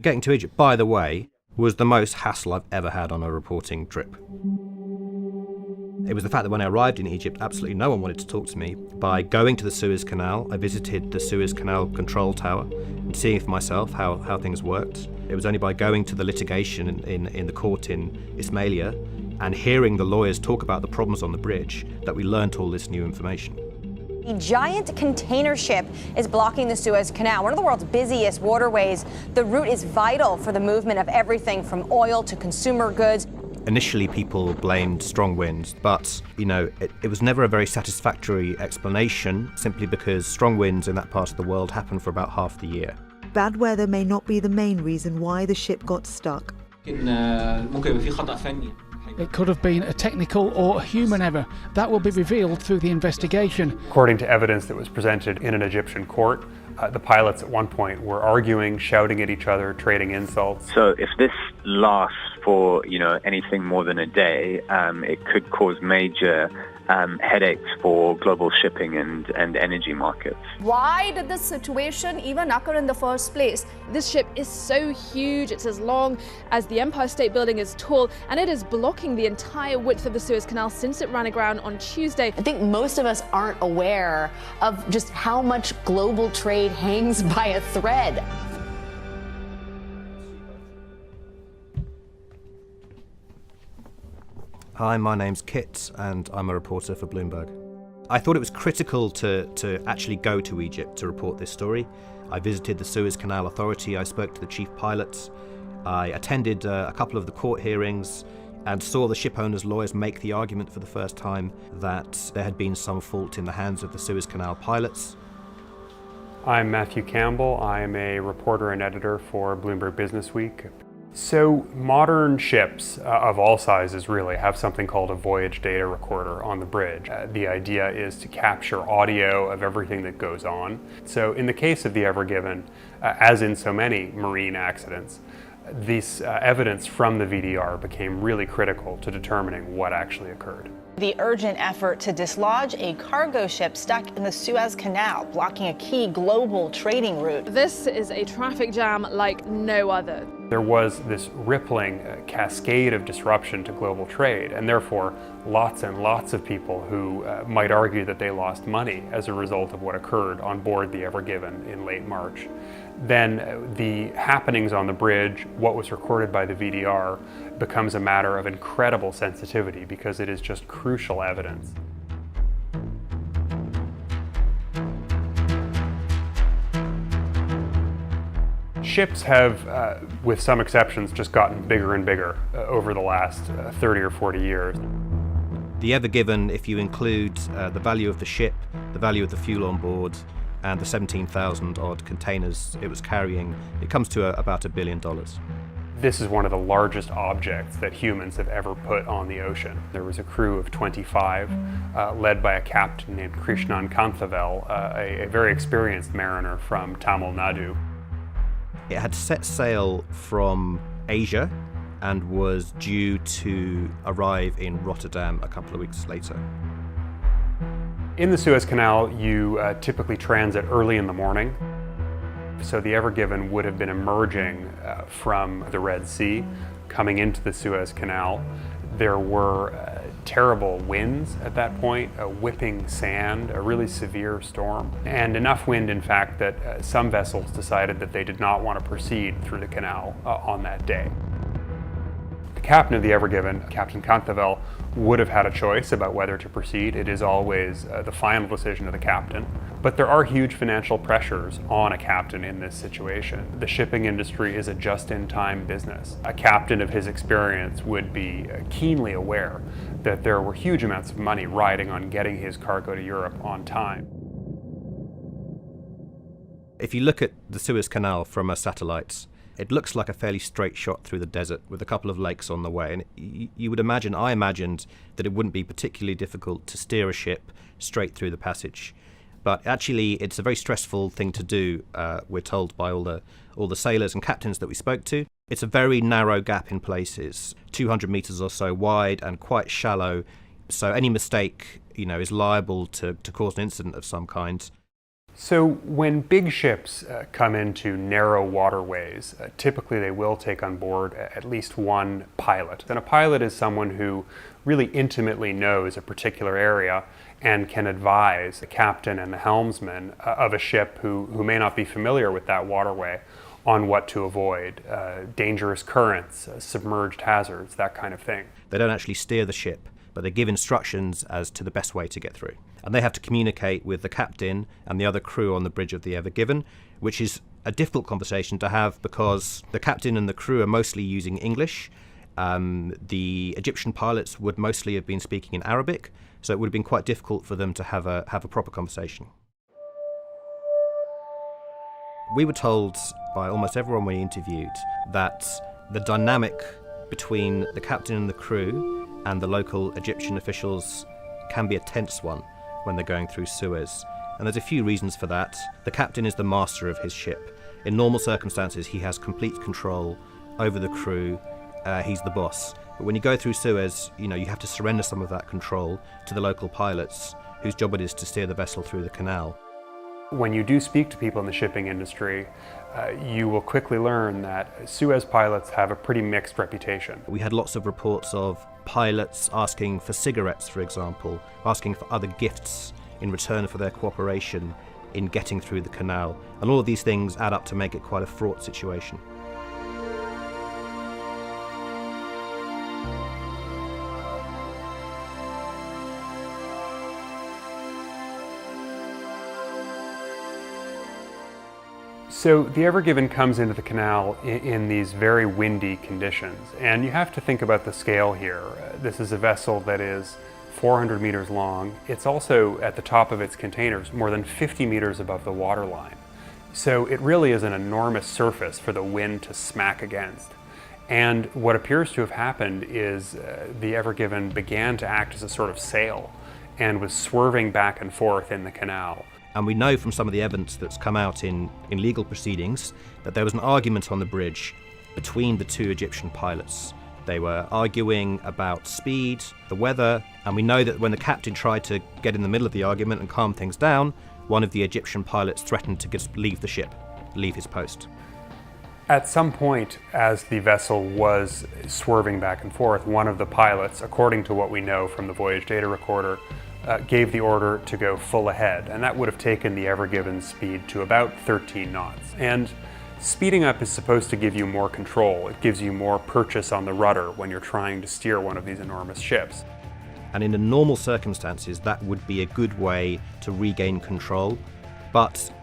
Getting to Egypt, by the way, was the most hassle I've ever had on a reporting trip. It was the fact that when I arrived in Egypt, absolutely no one wanted to talk to me. By going to the Suez Canal, I visited the Suez Canal control tower and seeing for myself how things worked. It was only by going to the litigation in the court in Ismailia and hearing the lawyers talk about the problems on the bridge that we learnt all this new information. A giant container ship is blocking the Suez Canal, one of the world's busiest waterways. The route is vital for the movement of everything from oil to consumer goods. Initially, people blamed strong winds, but, it was never a very satisfactory explanation, simply because strong winds in that part of the world happen for about half the year. Bad weather may not be the main reason why the ship got stuck. It could have been a technical or a human error. That will be revealed through the investigation. According to evidence that was presented in an Egyptian court, the pilots at one point were arguing, shouting at each other, trading insults. So if this lasts for, anything more than a day, it could cause major headaches for global shipping and energy markets. Why did this situation even occur in the first place? This ship is so huge, it's as long as the Empire State Building is tall, and it is blocking the entire width of the Suez Canal since it ran aground on Tuesday. I think most of us aren't aware of just how much global trade hangs by a thread. Hi, my name's Kit, and I'm a reporter for Bloomberg. I thought it was critical to actually go to Egypt to report this story. I visited the Suez Canal Authority, I spoke to the chief pilots, I attended a couple of the court hearings, and saw the ship owners' lawyers make the argument for the first time that there had been some fault in the hands of the Suez Canal pilots. I'm Matthew Campbell. I'm a reporter and editor for Bloomberg Businessweek. So modern ships of all sizes really have something called a voyage data recorder on the bridge. The idea is to capture audio of everything that goes on. So in the case of the Ever Given, as in so many marine accidents, this evidence from the VDR became really critical to determining what actually occurred. The urgent effort to dislodge a cargo ship stuck in the Suez Canal, blocking a key global trading route. This is a traffic jam like no other. There was this rippling cascade of disruption to global trade, and therefore lots and lots of people who might argue that they lost money as a result of what occurred on board the Ever Given in late March. Then the happenings on the bridge, what was recorded by the VDR, becomes a matter of incredible sensitivity because it is just crucial evidence. Ships have, with some exceptions, just gotten bigger and bigger over the last 30 or 40 years. The Ever Given, if you include the value of the ship, the value of the fuel on board, and the 17,000 odd containers it was carrying, it comes to about $1 billion. This is one of the largest objects that humans have ever put on the ocean. There was a crew of 25, led by a captain named Krishnan Kanthavel, a very experienced mariner from Tamil Nadu. It had set sail from Asia and was due to arrive in Rotterdam a couple of weeks later. In the Suez Canal, you typically transit early in the morning. So the Ever Given would have been emerging from the Red Sea, coming into the Suez Canal. There were terrible winds at that point, whipping sand, a really severe storm, and enough wind, in fact, that some vessels decided that they did not want to proceed through the canal on that day. The captain of the Ever Given, Captain Kanthavel, would have had a choice about whether to proceed. It is always the final decision of the captain. But there are huge financial pressures on a captain in this situation. The shipping industry is a just-in-time business. A captain of his experience would be keenly aware that there were huge amounts of money riding on getting his cargo to Europe on time. If you look at the Suez Canal from a satellite, it looks like a fairly straight shot through the desert with a couple of lakes on the way. And you would imagine, I imagined, that it wouldn't be particularly difficult to steer a ship straight through the passage. But actually, it's a very stressful thing to do, we're told by all the sailors and captains that we spoke to. It's a very narrow gap in places, 200 meters or so wide and quite shallow. So any mistake, is liable to cause an incident of some kind. So when big ships come into narrow waterways, typically they will take on board at least one pilot. And a pilot is someone who really intimately knows a particular area and can advise the captain and the helmsman of a ship who may not be familiar with that waterway on what to avoid, dangerous currents, submerged hazards, that kind of thing. They don't actually steer the ship, but they give instructions as to the best way to get through. And they have to communicate with the captain and the other crew on the bridge of the Ever Given, which is a difficult conversation to have because the captain and the crew are mostly using English. The Egyptian pilots would mostly have been speaking in Arabic, so it would have been quite difficult for them to have a proper conversation. We were told by almost everyone we interviewed that the dynamic between the captain and the crew and the local Egyptian officials can be a tense one when they're going through Suez. And there's a few reasons for that. The captain is the master of his ship. In normal circumstances, he has complete control over the crew. He's the boss. But when you go through Suez, you have to surrender some of that control to the local pilots, whose job it is to steer the vessel through the canal. When you do speak to people in the shipping industry, you will quickly learn that Suez pilots have a pretty mixed reputation. We had lots of reports of pilots asking for cigarettes, for example, asking for other gifts in return for their cooperation in getting through the canal. And all of these things add up to make it quite a fraught situation. So the Ever Given comes into the canal in these very windy conditions, and you have to think about the scale here. This is a vessel that is 400 meters long. It's also, at the top of its containers, more than 50 meters above the waterline. So it really is an enormous surface for the wind to smack against. And what appears to have happened is the Ever Given began to act as a sort of sail and was swerving back and forth in the canal. And we know from some of the evidence that's come out in legal proceedings that there was an argument on the bridge between the two Egyptian pilots. They were arguing about speed, the weather, and we know that when the captain tried to get in the middle of the argument and calm things down, one of the Egyptian pilots threatened to just leave the ship, leave his post. At some point, as the vessel was swerving back and forth, one of the pilots, according to what we know from the voyage data recorder, gave the order to go full ahead, and that would have taken the Ever Given's speed to about 13 knots. And speeding up is supposed to give you more control. It gives you more purchase on the rudder when you're trying to steer one of these enormous ships. And in the normal circumstances, that would be a good way to regain control. But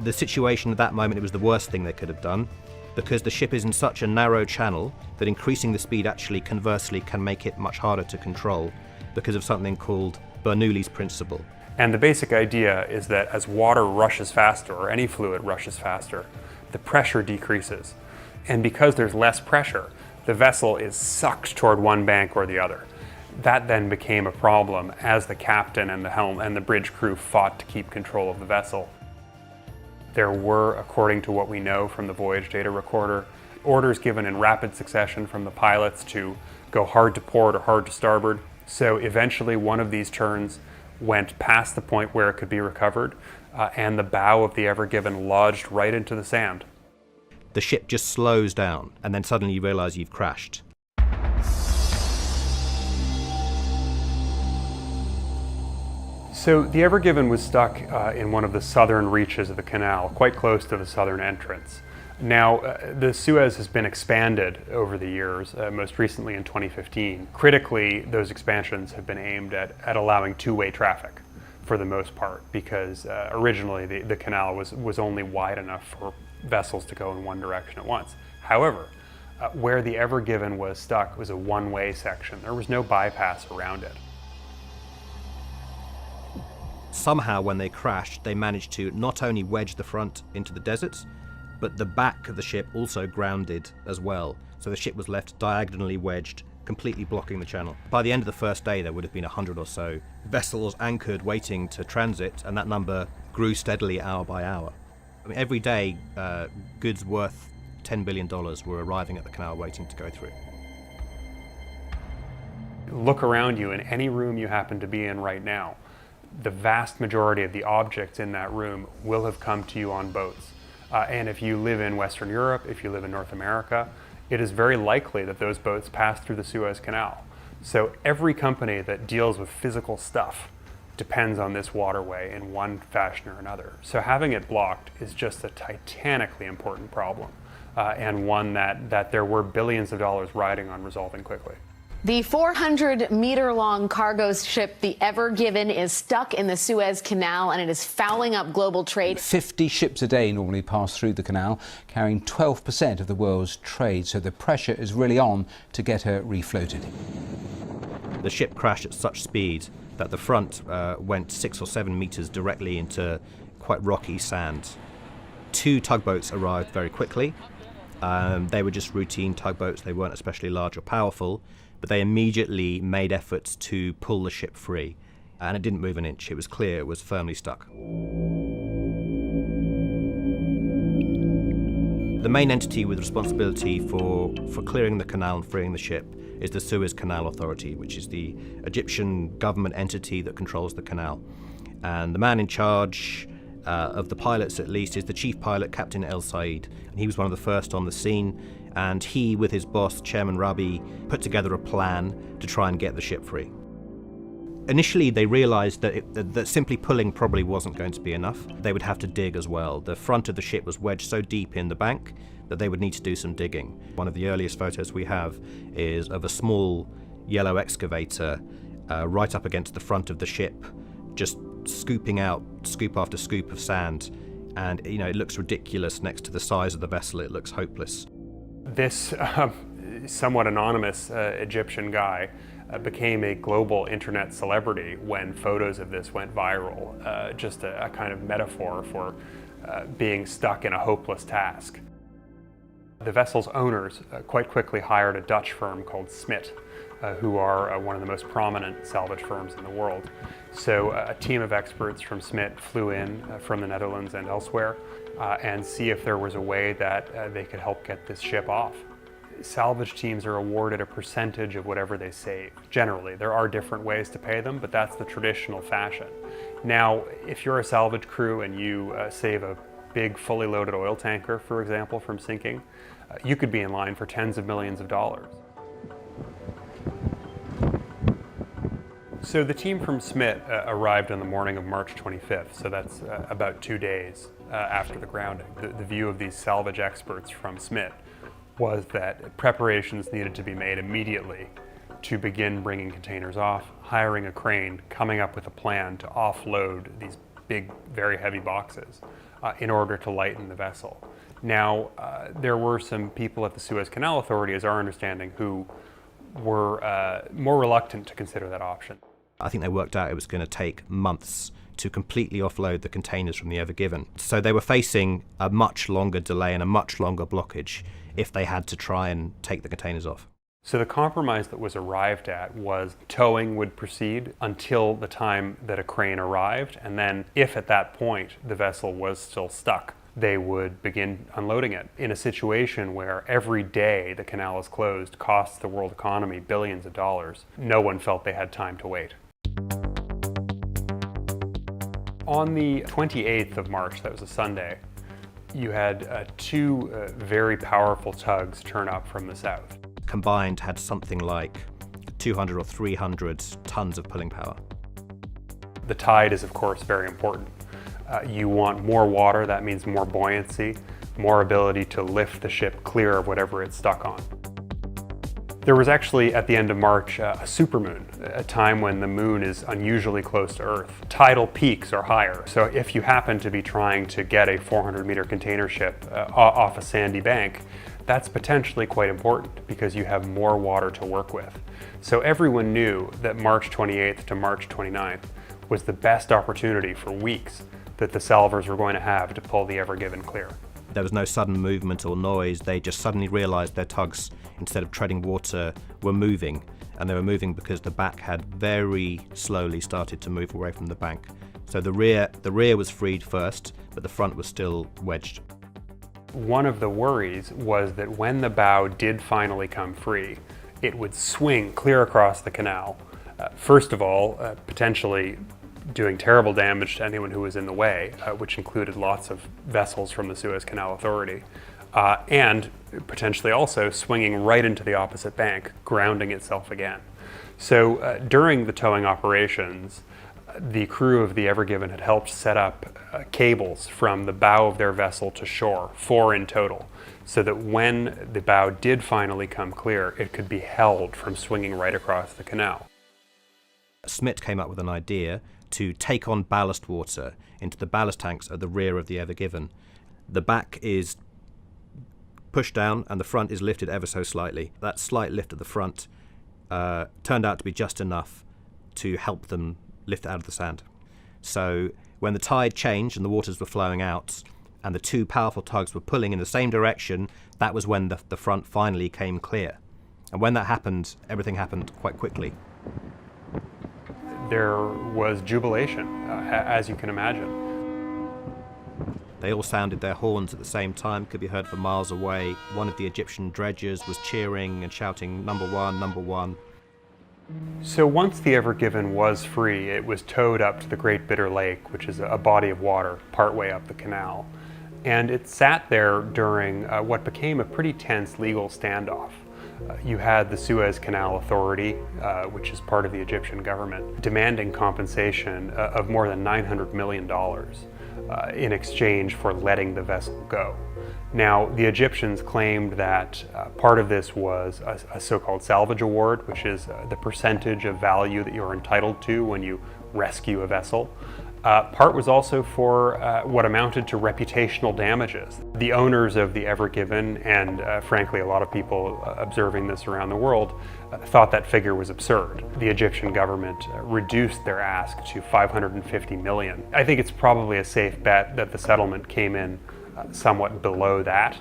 the situation at that moment, it was the worst thing they could have done, because the ship is in such a narrow channel that increasing the speed actually conversely can make it much harder to control because of something called Bernoulli's principle. And the basic idea is that as water rushes faster, or any fluid rushes faster, the pressure decreases. And because there's less pressure, the vessel is sucked toward one bank or the other. That then became a problem as the captain and the helm and the bridge crew fought to keep control of the vessel. There were, according to what we know from the voyage data recorder, orders given in rapid succession from the pilots to go hard to port or hard to starboard. So eventually one of these turns went past the point where it could be recovered, and the bow of the Ever Given lodged right into the sand. The ship just slows down, and then suddenly you realize you've crashed. So the Ever Given was stuck in one of the southern reaches of the canal, quite close to the southern entrance. Now, the Suez has been expanded over the years, most recently in 2015. Critically, those expansions have been aimed at allowing two-way traffic for the most part, because originally the canal was only wide enough for vessels to go in one direction at once. However, where the Ever Given was stuck was a one-way section. There was no bypass around it. Somehow, when they crashed, they managed to not only wedge the front into the desert, but the back of the ship also grounded as well. So the ship was left diagonally wedged, completely blocking the channel. By the end of the first day, there would have been 100 or so vessels anchored waiting to transit, and that number grew steadily hour by hour. I mean, every day, goods worth $10 billion were arriving at the canal waiting to go through. Look around you in any room you happen to be in right now. the vast majority of the objects in that room will have come to you on boats. And if you live in Western Europe, if you live in North America, it is very likely that those boats pass through the Suez Canal. So every company that deals with physical stuff depends on this waterway in one fashion or another. So having it blocked is just a titanically important problem, and one that there were billions of dollars riding on resolving quickly. The 400-meter-long cargo ship, the Ever Given, is stuck in the Suez Canal, and it is fouling up global trade. 50 ships a day normally pass through the canal, carrying 12% of the world's trade, so the pressure is really on to get her refloated. The ship crashed at such speed that the front went 6 or 7 meters directly into quite rocky sand. 2 tugboats arrived very quickly. They were just routine tugboats, they weren't especially large or powerful, but they immediately made efforts to pull the ship free, and it didn't move an inch. It was clear it was firmly stuck. The main entity with responsibility for clearing the canal and freeing the ship is the Suez Canal Authority, which is the Egyptian government entity that controls the canal. And the man in charge of the pilots, at least, is the chief pilot, Captain El Said. And he was one of the first on the scene, and he, with his boss, Chairman Rabi, put together a plan to try and get the ship free. Initially, they realized that simply pulling probably wasn't going to be enough. They would have to dig as well. The front of the ship was wedged so deep in the bank that they would need to do some digging. One of the earliest photos we have is of a small yellow excavator right up against the front of the ship, just scooping out scoop after scoop of sand. And it looks ridiculous next to the size of the vessel. It looks hopeless. This somewhat anonymous Egyptian guy became a global internet celebrity when photos of this went viral, just a kind of metaphor for being stuck in a hopeless task. The vessel's owners quite quickly hired a Dutch firm called Smit, who are one of the most prominent salvage firms in the world. So a team of experts from Smit flew in from the Netherlands and elsewhere and see if there was a way that they could help get this ship off. Salvage teams are awarded a percentage of whatever they save. Generally, there are different ways to pay them, but that's the traditional fashion. Now, if you're a salvage crew and you save a big fully loaded oil tanker, for example, from sinking, you could be in line for tens of millions of dollars. So the team from Smit arrived on the morning of March 25th, so that's about 2 days after the grounding. The view of these salvage experts from Smit was that preparations needed to be made immediately to begin bringing containers off, hiring a crane, coming up with a plan to offload these big, very heavy boxes in order to lighten the vessel. Now, there were some people at the Suez Canal Authority, as our understanding, who were more reluctant to consider that option. I think they worked out it was going to take months to completely offload the containers from the Ever Given. So they were facing a much longer delay and a much longer blockage if they had to try and take the containers off. So the compromise that was arrived at was towing would proceed until the time that a crane arrived, and then if at that point the vessel was still stuck, they would begin unloading it. In a situation where every day the canal is closed costs the world economy billions of dollars, no one felt they had time to wait. On the 28th of March, that was a Sunday, you had 2 very powerful tugs turn up from the south. Combined had something like 200 or 300 tons of pulling power. The tide is, of course, very important. You want more water, that means more buoyancy, more ability to lift the ship clear of whatever it's stuck on. There was actually, at the end of March, a supermoon, a time when the moon is unusually close to Earth. Tidal peaks are higher, so if you happen to be trying to get a 400-meter container ship off a sandy bank, that's potentially quite important because you have more water to work with. So everyone knew that March 28th to March 29th was the best opportunity for weeks that the salvors were going to have to pull the Ever Given clear. There was no sudden movement or noise. They just suddenly realized their tugs, instead of treading water, were moving. And they were moving because the back had very slowly started to move away from the bank. So the rear was freed first, but the front was still wedged. One of the worries was that when the bow did finally come free, it would swing clear across the canal. First of all, potentially doing terrible damage to anyone who was in the way, which included lots of vessels from the Suez Canal Authority, and potentially also swinging right into the opposite bank, grounding itself again. So during the towing operations, the crew of the Ever Given had helped set up cables from the bow of their vessel to shore, 4 in total, so that when the bow did finally come clear, it could be held from swinging right across the canal. Smith came up with an idea to take on ballast water into the ballast tanks at the rear of the Ever Given. The back is pushed down and the front is lifted ever so slightly. That slight lift at the front turned out to be just enough to help them lift it out of the sand. So when the tide changed and the waters were flowing out and the 2 powerful tugs were pulling in the same direction, that was when the front finally came clear. And when that happened, everything happened quite quickly. There was jubilation, as you can imagine. They all sounded their horns at the same time, could be heard for miles away. One of the Egyptian dredgers was cheering and shouting, "Number one, number one." So once the Ever Given was free, it was towed up to the Great Bitter Lake, which is a body of water partway up the canal. And it sat there during what became a pretty tense legal standoff. You had the Suez Canal Authority, which is part of the Egyptian government, demanding compensation of more than $900 million in exchange for letting the vessel go. Now, the Egyptians claimed that part of this was a so-called salvage award, which is the percentage of value that you're entitled to when you rescue a vessel. Part was also for what amounted to reputational damages. The owners of the Ever Given, and frankly a lot of people observing this around the world, thought that figure was absurd. The Egyptian government reduced their ask to $550 million. I think it's probably a safe bet that the settlement came in somewhat below that,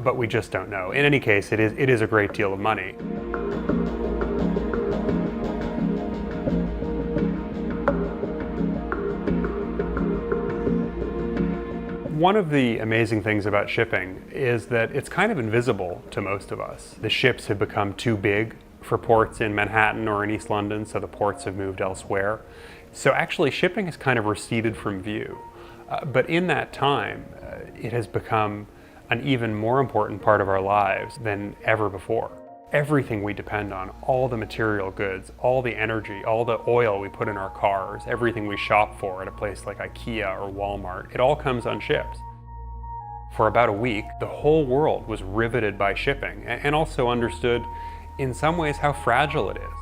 but we just don't know. In any case, it is a great deal of money. One of the amazing things about shipping is that it's kind of invisible to most of us. The ships have become too big for ports in Manhattan or in East London, so the ports have moved elsewhere. So actually shipping has kind of receded from view. But in that time, it has become an even more important part of our lives than ever before. Everything we depend on, all the material goods, all the energy, all the oil we put in our cars, everything we shop for at a place like IKEA or Walmart, it all comes on ships. For about a week, the whole world was riveted by shipping and also understood in some ways how fragile it is.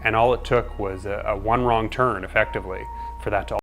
And all it took was a one wrong turn, effectively, for that to